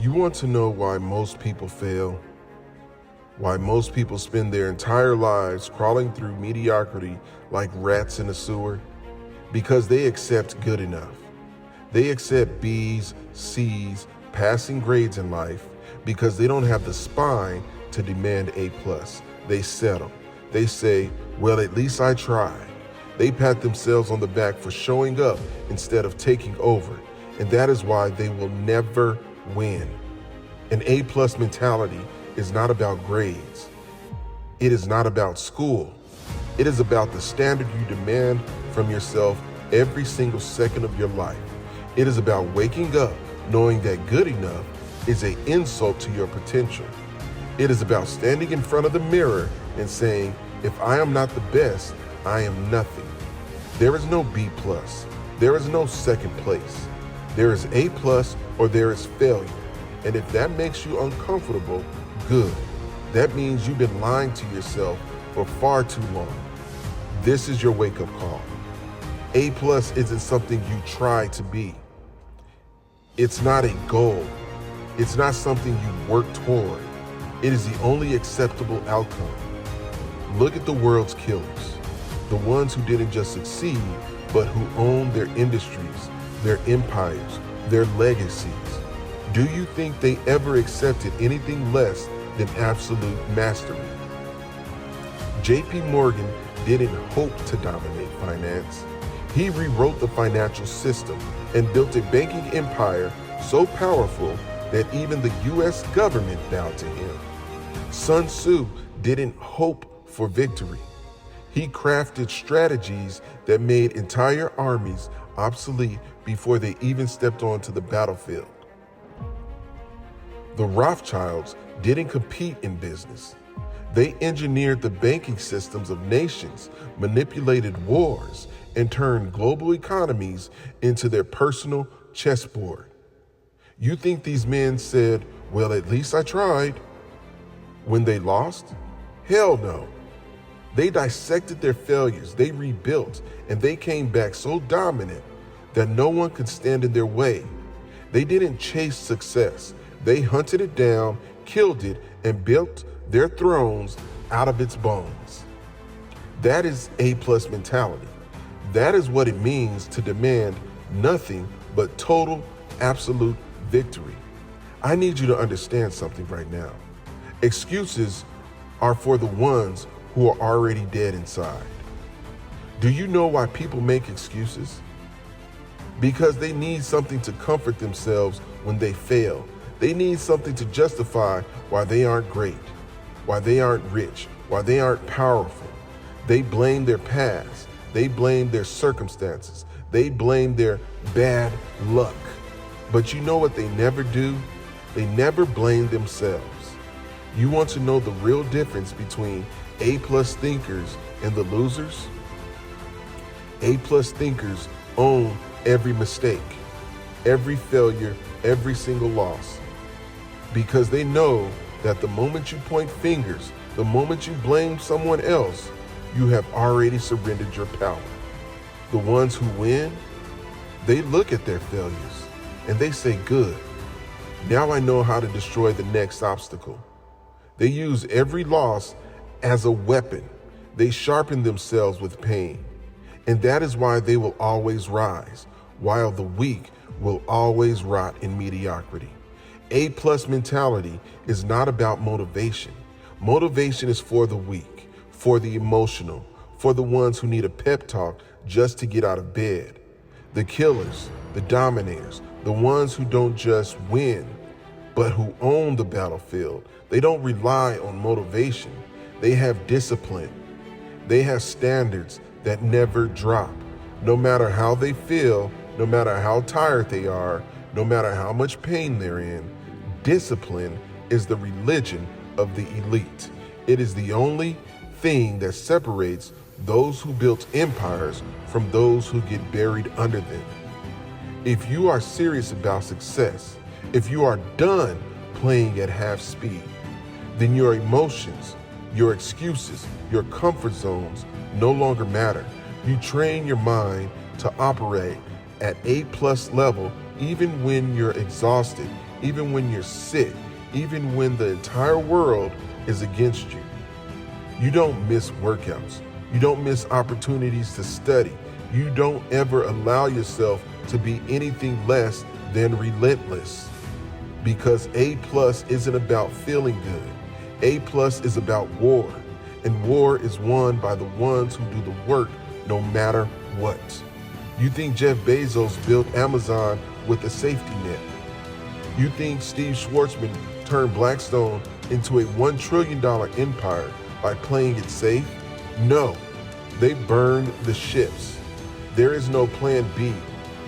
You want to know why most people fail? Why most people spend their entire lives crawling through mediocrity like rats in a sewer? Because they accept good enough. They accept B's, C's, passing grades in life because they don't have the spine to demand A+. They settle. They say, well, at least I tried. They pat themselves on the back for showing up instead of taking over, and that is why they will never win. An A+ mentality is not about grades. It is not about school. It is about the standard you demand from yourself every single second of your life. It is about waking up knowing that good enough is an insult to your potential. It is about standing in front of the mirror and saying, if I am not the best, I am nothing. There is no B+. There is no second place. There is A+ or there is failure. And if that makes you uncomfortable, good. That means you've been lying to yourself for far too long. This is your wake-up call. A+ isn't something you try to be. It's not a goal. It's not something you work toward. It is the only acceptable outcome. Look at the world's killers, the ones who didn't just succeed, but who owned their industries, their empires, their legacies. Do you think they ever accepted anything less than absolute mastery? J.P. Morgan didn't hope to dominate finance. He rewrote the financial system and built a banking empire so powerful that even the U.S. government bowed to him. Sun Tzu didn't hope for victory. He crafted strategies that made entire armies obsolete before they even stepped onto the battlefield. The Rothschilds didn't compete in business. They engineered the banking systems of nations, manipulated wars, and turned global economies into their personal chessboard. You think these men said, well, at least I tried, when they lost? Hell no. They dissected their failures, they rebuilt, and they came back so dominant that no one could stand in their way. They didn't chase success. They hunted it down, killed it, and built their thrones out of its bones. That is A+ mentality. That is what it means to demand nothing but total, absolute victory. I need you to understand something right now. Excuses are for the ones who are already dead inside. Do you know why people make excuses? Because they need something to comfort themselves when they fail. They need something to justify why they aren't great, why they aren't rich, why they aren't powerful. They blame their past. They blame their circumstances. They blame their bad luck. But you know what they never do? They never blame themselves. You want to know the real difference between A+ thinkers and the losers? A+ thinkers own every mistake, every failure, every single loss. Because they know that the moment you point fingers, the moment you blame someone else, you have already surrendered your power. The ones who win, they look at their failures and they say, good, now I know how to destroy the next obstacle. They use every loss as a weapon. They sharpen themselves with pain. And that is why they will always rise, while the weak will always rot in mediocrity. A+ mentality is not about motivation. Motivation is for the weak, for the emotional, for the ones who need a pep talk just to get out of bed. The killers, the dominators, the ones who don't just win, but who own the battlefield. They don't rely on motivation. They have discipline. They have standards that never drop. No matter how they feel, no matter how tired they are, no matter how much pain they're in, discipline is the religion of the elite. It is the only thing that separates those who built empires from those who get buried under them. If you are serious about success, if you are done playing at half speed, then your emotions, your excuses, your comfort zones no longer matter. You train your mind to operate at A+ level even when you're exhausted, even when you're sick, even when the entire world is against you. You don't miss workouts. You don't miss opportunities to study. You don't ever allow yourself to be anything less than relentless. Because A+ isn't about feeling good. A+ is about war. And war is won by the ones who do the work no matter what. You think Jeff Bezos built Amazon with a safety net? You think Steve Schwarzman turned Blackstone into a $1 trillion empire by playing it safe? No, they burned the ships. There is no plan B.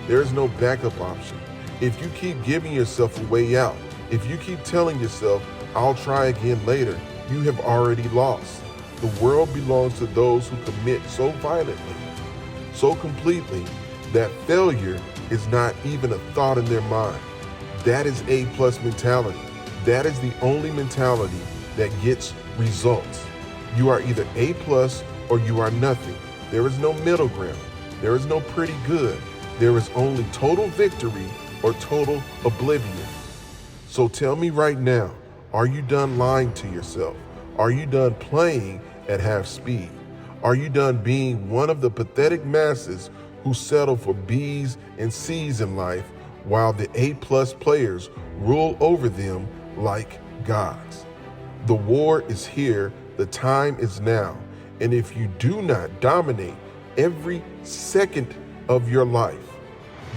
There is no backup option. If you keep giving yourself a way out, if you keep telling yourself, I'll try again later, you have already lost. The world belongs to those who commit so violently, so completely, that failure is not even a thought in their mind. That is A+ mentality. That is the only mentality that gets results. You are either A+ or you are nothing. There is no middle ground. There is no pretty good. There is only total victory or total oblivion. So tell me right now, are you done lying to yourself? Are you done playing at half speed? Are you done being one of the pathetic masses who settle for B's and C's in life while the A+ players rule over them like gods? The war is here, the time is now, and if you do not dominate every second of your life,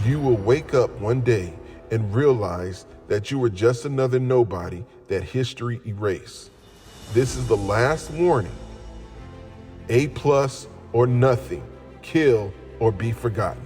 you will wake up one day and realize that you were just another nobody that history erased. This is the last warning. A+ or nothing, kill or be forgotten.